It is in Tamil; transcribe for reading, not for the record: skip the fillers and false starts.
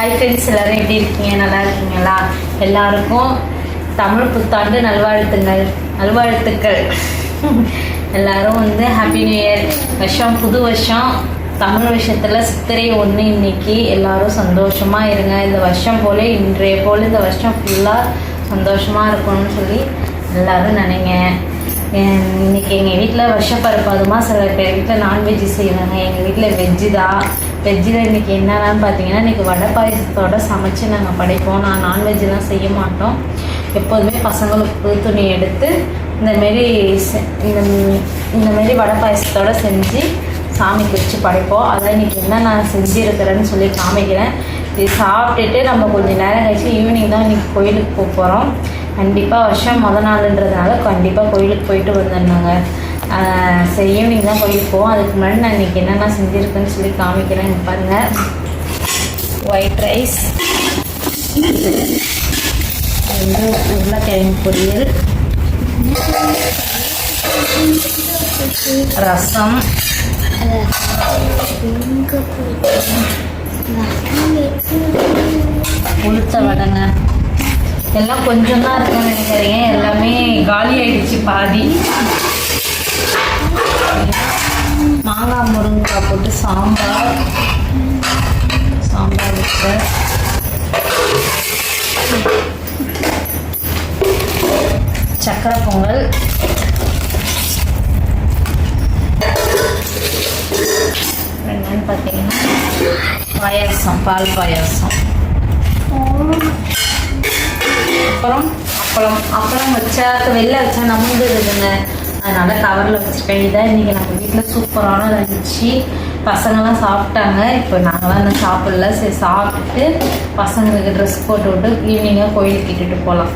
ஹாய் ஃப்ரெண்ட்ஸ், எல்லோரும் எப்படி இருக்கீங்க? நல்லா இருக்கீங்களா? எல்லாருக்கும் தமிழ் புத்தாண்டு நல்வாழ்த்துக்கள். எல்லாரும் ஹாப்பி நியூ இயர். புது வருஷம் தமிழ் வருஷத்தில் சித்திரை 1 இன்னைக்கு. எல்லாரும் சந்தோஷமாக இருங்க. இந்த வருஷம் போல் இன்றைய போல் இந்த வருஷம் ஃபுல்லாக சந்தோஷமாக இருக்கணும்னு சொல்லி எல்லோரும் நினைங்க. இன்றைக்கி எங்கள் வீட்டில் வருஷப்பருப்பு, அதுமா சில பேர் வீட்டில் நான்வெஜ்ஜு செய்வாங்க. எங்கள் வீட்டில் வெஜ்ஜு தான். வெஜ்ஜில் இன்றைக்கி என்னென்னு பார்த்தீங்கன்னா, இன்றைக்கி வடை பாயசத்தோடு சமைச்சு நாங்கள் படைப்போம். நான் நான்வெஜ்ஜெலாம் செய்ய மாட்டோம். எப்போதுமே பசங்களுக்கு புது துணி எடுத்து இந்தமாரி வடை பாயசத்தோடு செஞ்சு சாமிக்கு வச்சு படைப்போம். அதான் இன்றைக்கி என்ன நான் செஞ்சுருக்கிறேன்னு சொல்லி காமிக்கிறேன். இது சாப்பிட்டுட்டு நம்ம கொஞ்சம் நேரம் கழிச்சு ஈவினிங் தான் இன்றைக்கி கோயிலுக்கு போக போகிறோம். கண்டிப்பாக வருஷம் நாளுன்றதுனால கண்டிப்பாக கோயிலுக்கு போயிட்டு வந்துடணுங்க. சரி, ஈவினிங் தான் கோயிலுக்கு போவோம். அதுக்கு முன்னாடி நான் இன்றைக்கி என்னென்ன செஞ்சுருக்குன்னு சொல்லி காமிக்கிறேன். பாருங்கள், ஒயிட் ரைஸ், உருளைக்கிழங்கு பொரியல், ரசம், உளுத்த வடைங்க. எல்லாம் கொஞ்சம் தான் இருக்குன்னு நினைக்கிறீங்க, எல்லாமே காலி ஆயிடுச்சு பாதி. மாங்காய் முருங்கைக்காய் போட்டு சாம்பார் வச்சு, சக்கரை பொங்கல், என்னன்னு பார்த்தீங்கன்னா பாயாசம், பால் பாயாசம், அப்புறம் அப்பளம் வச்சா வெளில வச்சா நமுந்துடுதுங்க. அதனால் கவரில் வச்சுருக்கேன். இதான் இன்றைக்கி நம்ம வீட்டில் சூப்பரான லஞ்ச்சு. பசங்கள்லாம் சாப்பிட்டாங்க. இப்போ நாங்களாம் இன்னும் சாப்பிடல. சரி, சாப்பிட்டுட்டு பசங்களுக்கு ட்ரெஸ் போட்டு விட்டு ஈவினிங்காக கோயிலுக்கு இட்டுட்டு போகலாம்.